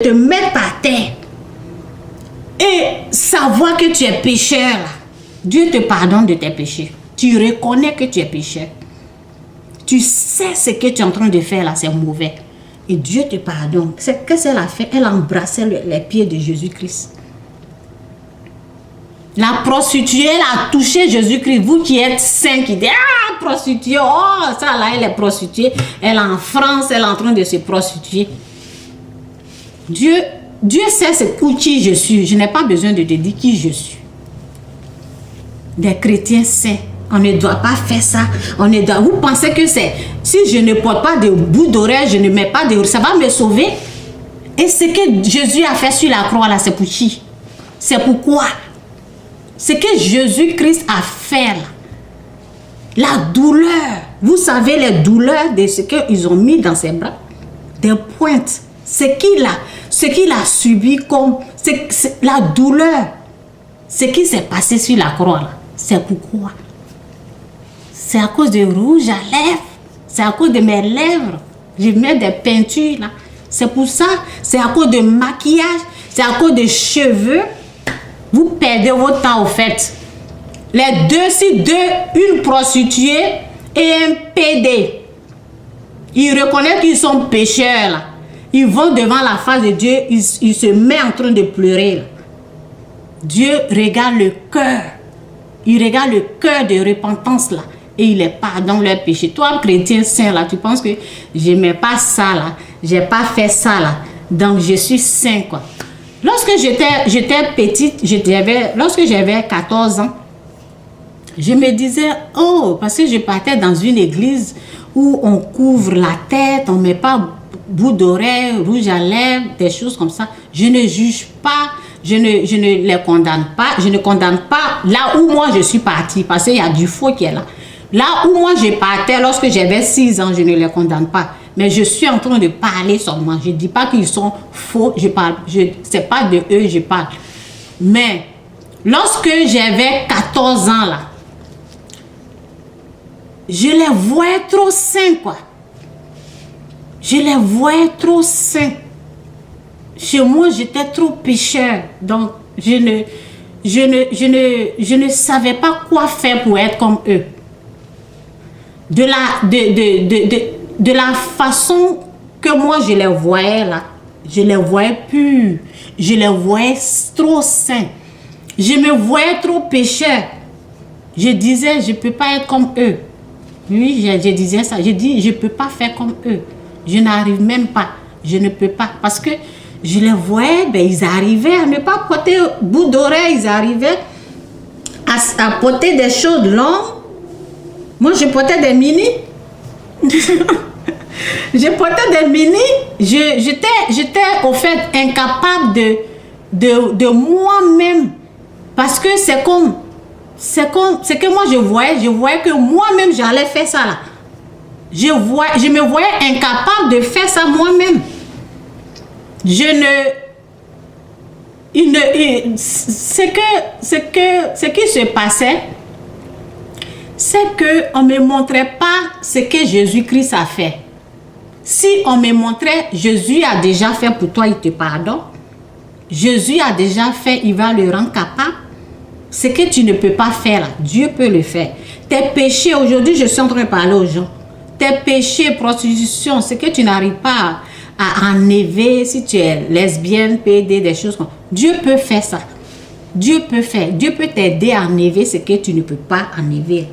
te mettre par terre et savoir que tu es pécheur, là, Dieu te pardonne de tes péchés. Tu reconnais que tu es pécheur. Tu sais ce que tu es en train de faire là, c'est mauvais. Et Dieu te pardonne. Qu'est-ce qu'elle a fait? Elle a embrassé les pieds de Jésus-Christ. La prostituée, elle a touché Jésus-Christ. Vous qui êtes saints, qui dites, ah, prostituée, oh, ça là, elle est prostituée. Elle est en France, elle est en train de se prostituer. Dieu sait qui je suis. Je n'ai pas besoin de te dire qui je suis. Des chrétiens saints. On ne doit pas faire ça. Vous pensez que c'est... Si je ne porte pas de bout d'oreille, je ne mets pas de... Ça va me sauver. Et ce que Jésus a fait sur la croix, là, c'est pour qui? C'est pourquoi? Ce que Jésus-Christ a fait, là, la douleur. Vous savez les douleurs de ce qu'ils ont mis dans ses bras? Des pointes. Ce qu'il a subi comme... la douleur. Ce qui s'est passé sur la croix, là, c'est pourquoi? C'est à cause de rouge à lèvres. C'est à cause de mes lèvres. Je mets des peintures là. C'est pour ça. C'est à cause de maquillage. C'est à cause de cheveux. Vous perdez votre temps au fait. Les deux, si une prostituée et un PD, ils reconnaissent qu'ils sont pécheurs là. Ils vont devant la face de Dieu. Ils se mettent en train de pleurer là. Dieu regarde le cœur. Il regarde le cœur de repentance là. Et il les pardonne leurs péchés. Toi, chrétien saint, là, tu penses que je n'aimais pas ça, là. Je n'ai pas fait ça, là. Donc, je suis saint, quoi. Lorsque j'étais petite, lorsque j'avais 14 ans, je me disais, oh, parce que je partais dans une église où on couvre la tête, on ne met pas bout d'oreille, rouge à lèvres, des choses comme ça. Je ne juge pas. Je ne les condamne pas. Je ne condamne pas là où moi je suis partie, parce qu'il y a du faux qui est là. Là où moi je partais lorsque j'avais 6 ans, je ne les condamne pas. Mais je suis en train de parler seulement. Je ne dis pas qu'ils sont faux. Ce n'est pas de eux je parle. Mais lorsque j'avais 14 ans, là, je les voyais trop sains, quoi. Je les voyais trop sains. Chez moi, j'étais trop pécheur. Donc, je ne savais pas quoi faire pour être comme eux. De la façon que moi je les voyais là, je les voyais purs, je les voyais trop saints, je me voyais trop pécheur. Je disais, je ne peux pas être comme eux. Oui, je disais ça, je dis, je ne peux pas faire comme eux. Je n'arrive même pas, je ne peux pas. Parce que je les voyais, ben, ils arrivaient à ne pas porter bout d'oreille, ils arrivaient à porter des choses longues. Moi, je portais des mini. Je portais des mini. J'étais, au fait, incapable de moi-même. Parce que c'est comme... Ce que moi, je voyais que moi-même, j'allais faire ça là. Je me voyais incapable de faire ça moi-même. Ce qui se passait, c'est qu'on ne me montrait pas ce que Jésus-Christ a fait. Si on me montrait, Jésus a déjà fait pour toi, il te pardonne. Jésus a déjà fait, il va le rendre capable. Ce que tu ne peux pas faire, là, Dieu peut le faire. Tes péchés, aujourd'hui, je suis en train de parler aux gens. Tes péchés, prostitution, ce que tu n'arrives pas à enlever, si tu es lesbienne, PD, des choses comme ça. Dieu peut faire ça. Dieu peut faire. Dieu peut t'aider à enlever ce que tu ne peux pas enlever.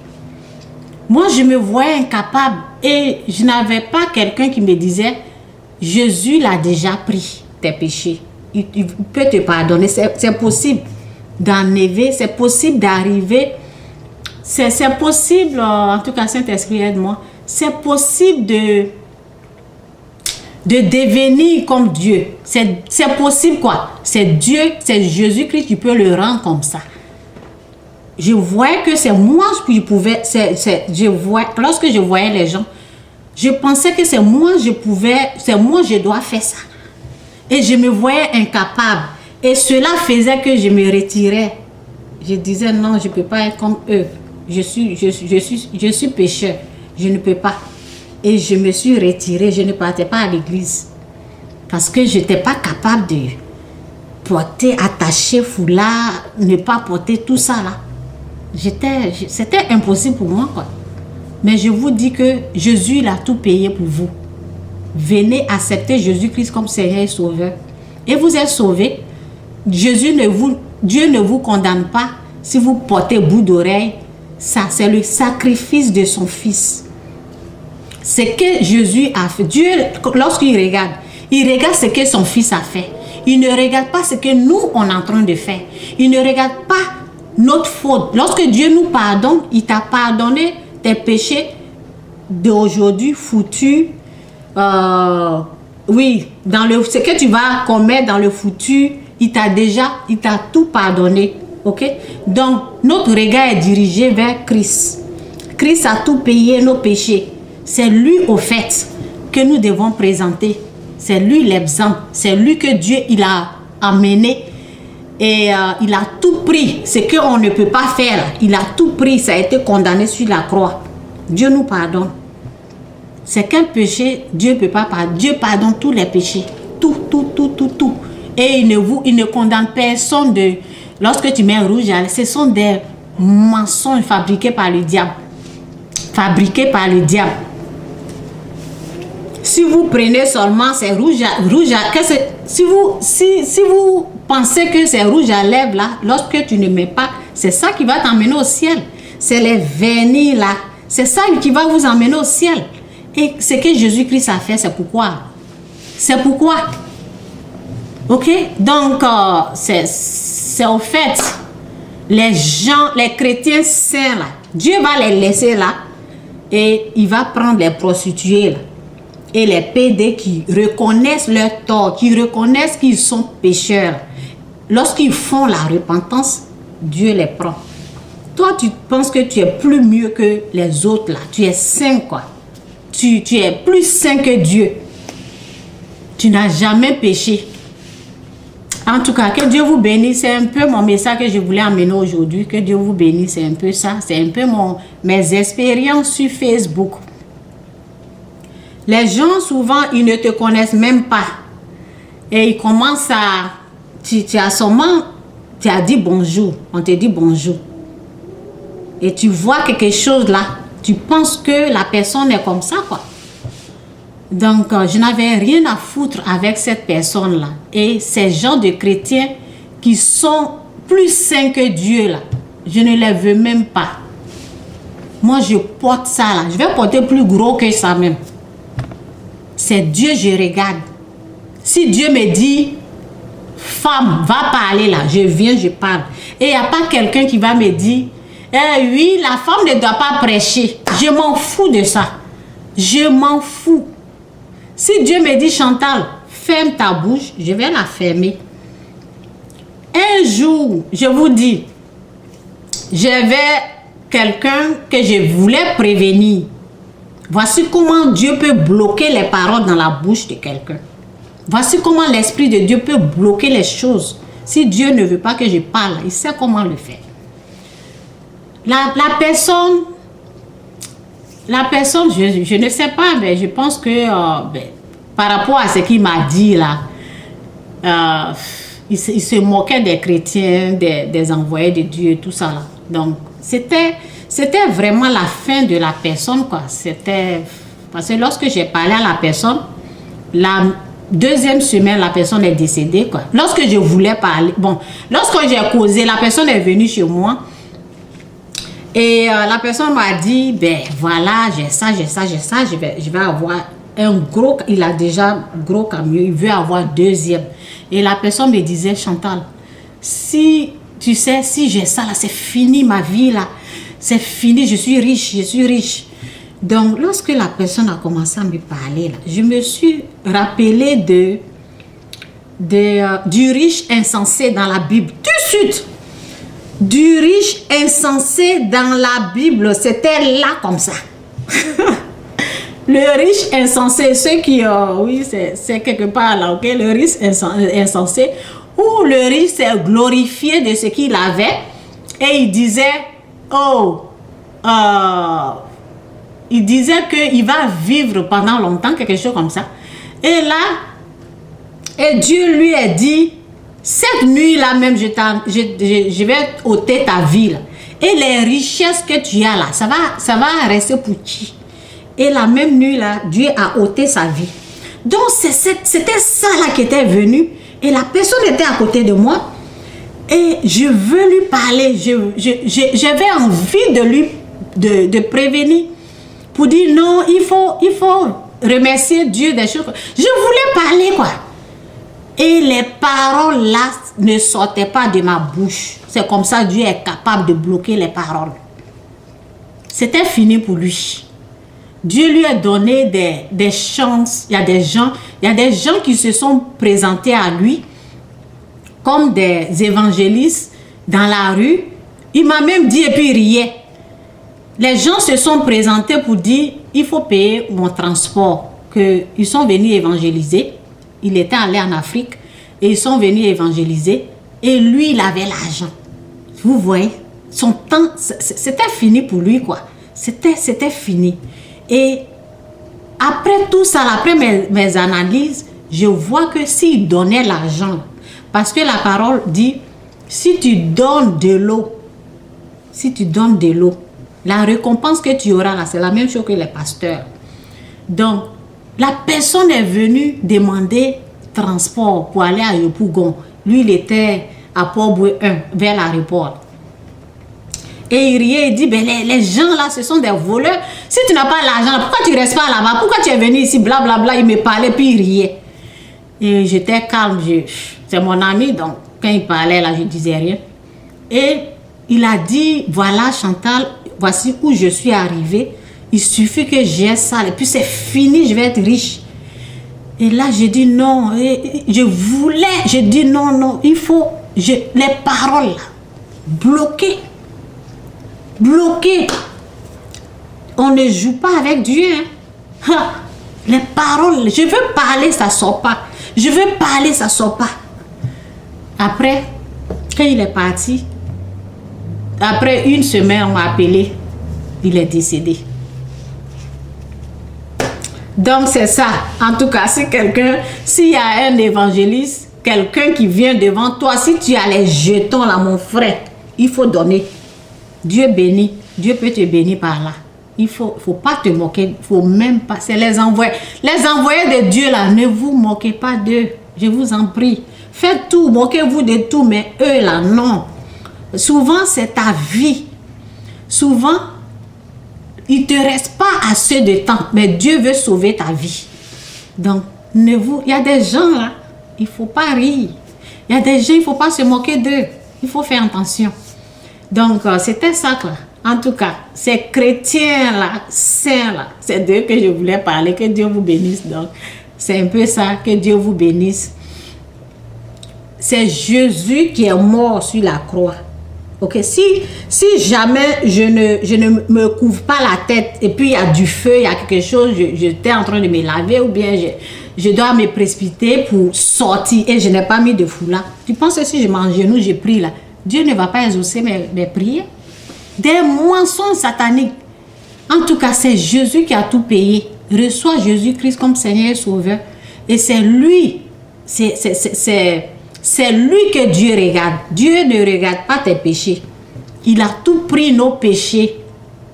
Moi, je me voyais incapable et je n'avais pas quelqu'un qui me disait Jésus l'a déjà pris, tes péchés. Il peut te pardonner. C'est possible d'enlever, c'est possible d'arriver. C'est possible, en tout cas, Saint-Esprit, aide-moi. C'est possible de devenir comme Dieu. C'est possible, quoi. C'est Dieu, c'est Jésus-Christ qui peut le rendre comme ça. Je voyais que c'est moi qui pouvais, lorsque je voyais les gens, je pensais que c'est moi je dois faire ça. Et je me voyais incapable. Et cela faisait que je me retirais. Je disais non, je ne peux pas être comme eux. Je suis pécheur. Je ne peux pas. Et je me suis retirée. Je ne partais pas à l'église. Parce que je n'étais pas capable de porter, attacher, foulard, ne pas porter tout ça là. C'était impossible pour moi, quoi. Mais je vous dis que Jésus, il a tout payé pour vous. Venez accepter Jésus-Christ comme Seigneur et Sauveur. Et vous êtes sauvés. Dieu ne vous condamne pas si vous portez bout d'oreille. Ça, c'est le sacrifice de son Fils. C'est que Jésus a fait. Dieu, lorsqu'il regarde ce que son Fils a fait. Il ne regarde pas ce que nous, on est en train de faire. Il ne regarde pas notre faute. Lorsque Dieu nous pardonne, il t'a pardonné tes péchés d'aujourd'hui foutus. Oui, ce que tu vas commettre dans le futur, il t'a tout pardonné. Ok? Donc, notre regard est dirigé vers Christ. Christ a tout payé nos péchés. C'est lui, au fait, que nous devons présenter. C'est lui l'exemple. C'est lui que Dieu il a amené. Et il a tout pris. Ce qu'on ne peut pas faire, il a tout pris. Ça a été condamné sur la croix. Dieu nous pardonne. C'est quel péché Dieu ne peut pas pardonner. Dieu pardonne tous les péchés. Tout. Et il ne condamne personne de... Lorsque tu mets un rouge à lèvres, ce sont des mensonges fabriqués par le diable. Si vous prenez seulement ces si vous pensez que c'est rouge à lèvres là, lorsque tu ne mets pas, c'est ça qui va t'emmener au ciel. C'est les vernis là. C'est ça qui va vous emmener au ciel. Et ce que Jésus-Christ a fait, c'est pourquoi. Ok? Donc, c'est au fait, les chrétiens saints là, Dieu va les laisser là et il va prendre les prostituées là, et les pédés qui reconnaissent leur tort, qui reconnaissent qu'ils sont pécheurs. Lorsqu'ils font la repentance, Dieu les prend. Toi, tu penses que tu es plus mieux que les autres là. Tu es saint, quoi. Tu es plus saint que Dieu. Tu n'as jamais péché. En tout cas, que Dieu vous bénisse. C'est un peu mon message que je voulais amener aujourd'hui. Que Dieu vous bénisse. C'est un peu ça. C'est un peu mes expériences sur Facebook. Les gens, souvent, ils ne te connaissent même pas. Et ils commencent à... Tu as dit bonjour. On te dit bonjour. Et tu vois quelque chose là. Tu penses que la personne est comme ça, quoi. Donc, je n'avais rien à foutre avec cette personne-là. Et ces gens de chrétiens qui sont plus saints que Dieu, là, je ne les veux même pas. Moi, je porte ça, là. Je vais porter plus gros que ça même. C'est Dieu, je regarde. Si Dieu me dit, femme, va parler là, je viens, je parle. Et il n'y a pas quelqu'un qui va me dire, oui, la femme ne doit pas prêcher. Je m'en fous de ça. Je m'en fous. Si Dieu me dit, Chantal, ferme ta bouche, je vais la fermer. Un jour, je vous dis, j'avais quelqu'un que je voulais prévenir. Voici comment Dieu peut bloquer les paroles dans la bouche de quelqu'un. Voici comment l'Esprit de Dieu peut bloquer les choses. Si Dieu ne veut pas que je parle, il sait comment le faire. La personne, je ne sais pas, mais je pense que par rapport à ce qu'il m'a dit là, il se moquait des chrétiens, des envoyés de Dieu et tout ça là. Donc, c'était vraiment la fin de la personne, quoi. Parce que lorsque j'ai parlé à la personne, la deuxième semaine, la personne est décédée, quoi. Lorsque je voulais parler, lorsque j'ai causé, la personne est venue chez moi. Et la personne m'a dit, ben voilà, j'ai ça, je vais avoir un gros, il a déjà gros camion, il veut avoir deuxième. Et la personne me disait, Chantal, si tu sais, si j'ai ça là, c'est fini ma vie là, c'est fini, je suis riche. Donc, lorsque la personne a commencé à me parler là, je me suis rappelé du riche insensé dans la Bible, tout de suite. Du riche insensé dans la Bible, c'était là comme ça. Le riche insensé, ceux qui, oui, c'est quelque part là, ok, le riche insensé, où le riche s'est glorifié de ce qu'il avait, et il disait, il disait qu'il va vivre pendant longtemps, quelque chose comme ça. Et là, Et Dieu lui a dit, cette nuit-là même, je vais ôter ta vie. Là. Et les richesses que tu as là, ça va rester pour qui? Et la même nuit-là, Dieu a ôté sa vie. Donc, c'était ça là qui était venu. Et la personne était à côté de moi. Et je veux lui parler. J'avais envie de lui de prévenir. Pour dire non, il faut remercier Dieu des choses. Je voulais parler quoi. Et les paroles là ne sortaient pas de ma bouche. C'est comme ça Dieu est capable de bloquer les paroles. C'était fini pour lui. Dieu lui a donné des chances. Il y a des gens qui se sont présentés à lui comme des évangélistes dans la rue. Il m'a même dit et puis il riait. Les gens se sont présentés pour dire il faut payer mon transport. Ils sont venus évangéliser. Il était allé en Afrique et ils sont venus évangéliser. Et lui, il avait l'argent. Vous voyez, son temps, c'était fini pour lui, quoi. C'était fini. Et après tout ça, après mes analyses, je vois que s'il donnait l'argent, parce que la parole dit, si tu donnes de l'eau, la récompense que tu auras là, c'est la même chose que les pasteurs. Donc, la personne est venue demander transport pour aller à Yopougon. Lui, il était à Port-Boué 1, vers l'aéroport. Et il riait, il dit, ben les gens là, ce sont des voleurs. Si tu n'as pas l'argent, pourquoi tu ne restes pas là-bas? Pourquoi tu es venu ici? Blablabla, bla, bla. Il me parlait, puis il riait. Et j'étais calme. C'est mon ami, donc quand il parlait là, je ne disais rien. Et il a dit, voilà Chantal, voici où je suis arrivé. Il suffit que j'ai ça, et puis c'est fini, je vais être riche. Et là, j'ai dit non. J'ai dit non, il faut, les paroles, bloquées. On ne joue pas avec Dieu. Hein. Les paroles, je veux parler, ça ne sort pas. Je veux parler, ça ne sort pas. Après, quand il est parti, après une semaine, on m'a appelé. Il est décédé. Donc c'est ça. En tout cas, s'il y a un évangéliste, quelqu'un qui vient devant toi, si tu as les jetons là, mon frère, il faut donner. Dieu bénit. Dieu peut te bénir par là. Il faut pas te moquer. Faut même pas. C'est les envoyés. Les envoyés de Dieu là, ne vous moquez pas d'eux. Je vous en prie. Faites tout, moquez-vous de tout, mais eux là, non. Souvent, c'est ta vie. Souvent, il ne te reste pas assez de temps, mais Dieu veut sauver ta vie. Donc, il y a des gens là, il ne faut pas rire. Il y a des gens, il ne faut pas se moquer d'eux. Il faut faire attention. Donc, c'était ça là. En tout cas, ces chrétiens-là, saints-là, c'est d'eux que je voulais parler. Que Dieu vous bénisse. Donc, c'est un peu ça, que Dieu vous bénisse. C'est Jésus qui est mort sur la croix. Ok, si jamais je ne me couvre pas la tête et puis il y a du feu, il y a quelque chose, j'étais en train de me laver ou bien je dois me précipiter pour sortir et je n'ai pas mis de foulard. Tu penses que si je m'agenouille, j'ai pris là, Dieu ne va pas exaucer mes prières? Des mensonges sataniques. En tout cas, c'est Jésus qui a tout payé. Reçois Jésus-Christ comme Seigneur et Sauveur. Et c'est lui, c'est lui que Dieu regarde. Dieu ne regarde pas tes péchés. Il a tout pris nos péchés.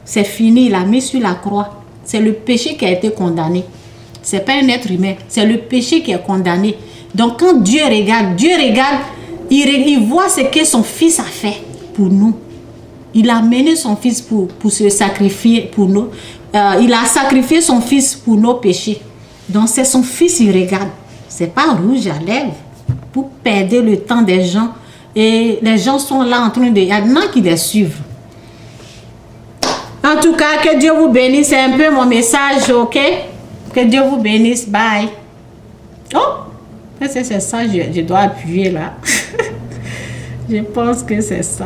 C'est fini, il a mis sur la croix. C'est le péché qui a été condamné. Ce n'est pas un être humain. C'est le péché qui est condamné. Donc quand Dieu regarde, il voit ce que son fils a fait pour nous. Il a mené son fils pour se sacrifier pour nous. Il a sacrifié son fils pour nos péchés. Donc c'est son fils, il regarde. Ce n'est pas rouge à lèvres. Pour perdre le temps des gens. Et les gens sont là en train de... Il y en a qui les suivent. En tout cas, que Dieu vous bénisse. C'est un peu mon message, ok? Que Dieu vous bénisse. Bye. Oh! C'est ça, je dois appuyer là. Je pense que c'est ça.